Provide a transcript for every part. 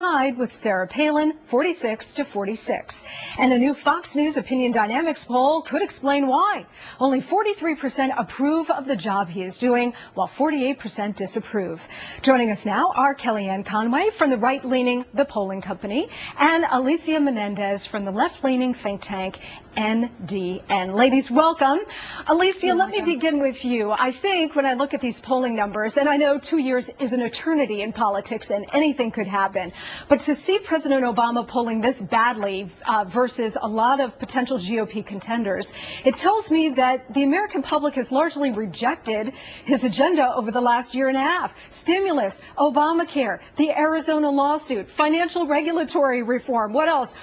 tied with Sarah Palin, 46 to 46. And a new Fox News Opinion Dynamics poll could explain why. Only 43% approve of the job he is doing, while 48% disapprove. Joining us now are Kellyanne Conway from the right-leaning The Polling Company and Alicia Menendez from the left-leaning think tank NDN. Ladies, welcome. Alicia, let me begin with you. I think when I look at these polling numbers, and I know 2 years is an eternity in politics and anything could happen, but to see President Obama polling this badly versus a lot of potential GOP contenders, it tells me that the American public has largely rejected his agenda over the last year and a half. Stimulus, Obamacare, the Arizona lawsuit, financial regulatory reform, what else?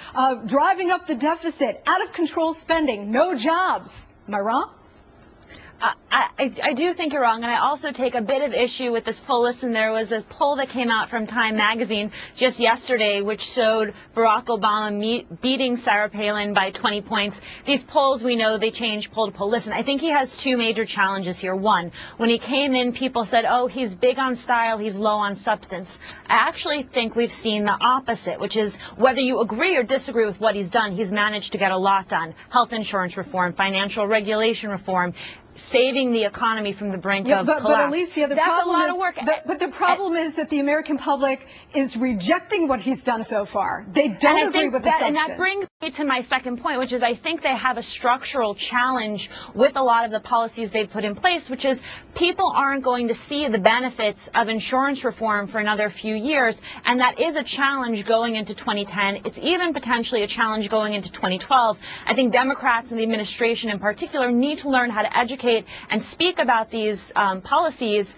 Driving up the deficit, out of control spending, no jobs. Am I wrong? I do think you're wrong, and I also take a bit of issue with this poll. Listen, there was a poll that came out from Time magazine just yesterday which showed Barack Obama beating Sarah Palin by 20 points. These polls, we know, they change poll to poll. Listen, I think he has two major challenges here. One, when he came in, people said, oh, he's big on style, he's low on substance. I actually think we've seen the opposite, which is whether you agree or disagree with what he's done, he's managed to get a lot done. Health insurance reform, financial regulation reform, saving the economy from the brink of collapse. But Alicia, that's a lot of work. But the problem is that the American public is rejecting what he's done so far. They don't agree with the substance. And that brings me to my second point, which is I think they have a structural challenge with a lot of the policies they've put in place, which is people aren't going to see the benefits of insurance reform for another few years, and that is a challenge going into 2010. It's even potentially a challenge going into 2012. I think Democrats and the administration in particular need to learn how to educate and speak about these policies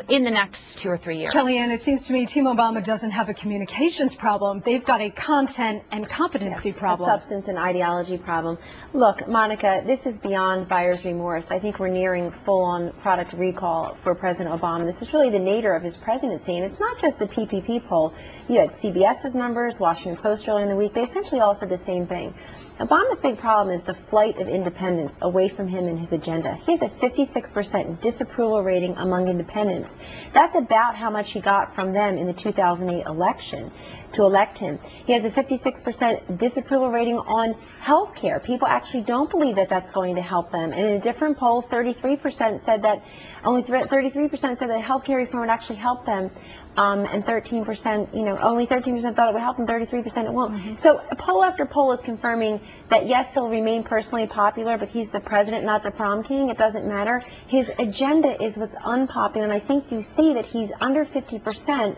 in the next 2 or 3 years. Kellyanne, it seems to me Team Obama doesn't have a communications problem. They've got a content and competency problem. A substance and ideology problem. Look, Monica, this is beyond buyer's remorse. I think we're nearing full-on product recall for President Obama. This is really the nadir of his presidency, and it's not just the PPP poll. You had CBS's numbers, Washington Post earlier in the week. They essentially all said the same thing. Obama's big problem is the flight of independents away from him and his agenda. He has a 56% disapproval rating among independents. That's about how much he got from them in the 2008 election to elect him. He has a 56% disapproval rating on health care. People actually don't believe that that's going to help them. And in a different poll, 33% said that only 33% said that health care reform would actually help them. And 13%, only 13% thought it would help them, 33% it won't. So poll after poll is confirming that, yes, he'll remain personally popular, but he's the president, not the prom king. It doesn't matter. His agenda is what's unpopular, and I think you see that he's under 50%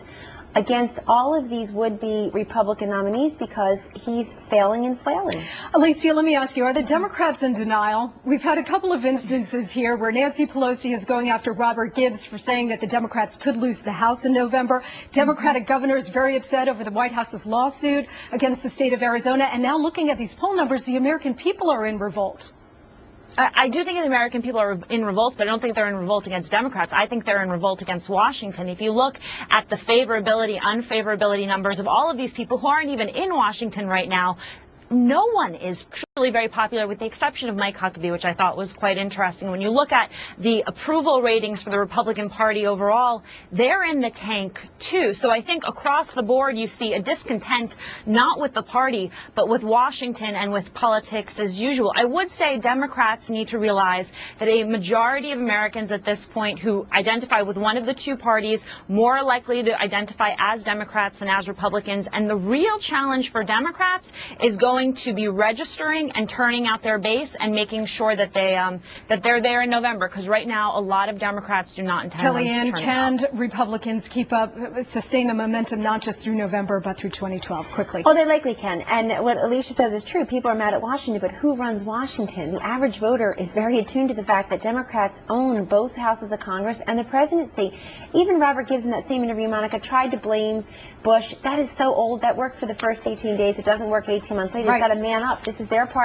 against all of these would-be Republican nominees because he's failing and flailing. Alicia, let me ask you, are the Democrats in denial? We've had a couple of instances here where Nancy Pelosi is going after Robert Gibbs for saying that the Democrats could lose the House in November. Democratic governor is very upset over the White House's lawsuit against the state of Arizona. And now looking at these poll numbers, the American people are in revolt. I do think the American people are in revolt, but I don't think they're in revolt against Democrats. I think they're in revolt against Washington. If you look at the favorability, unfavorability numbers of all of these people who aren't even in Washington right now, no one is truly very popular with the exception of Mike Huckabee, which I thought was quite interesting. When you look at the approval ratings for the Republican Party overall, they're in the tank too. So I think across the board you see a discontent not with the party but with Washington and with politics as usual. I would say Democrats need to realize that a majority of Americans at this point who identify with one of the two parties more likely to identify as Democrats than as Republicans, and the real challenge for Democrats is going to be registering and turning out their base and making sure that they're there in November, because right now a lot of Democrats do not intend Kellyanne, to turn can out. Republicans sustain the momentum not just through November but through 2012? Quickly. Oh, they likely can. And what Alicia says is true. People are mad at Washington, but who runs Washington? The average voter is very attuned to the fact that Democrats own both houses of Congress and the presidency. Even Robert Gibbs in that same interview, Monica, tried to blame Bush. That is so old. That worked for the first 18 days. It doesn't work 18 months later. He's got to man up. This is their party.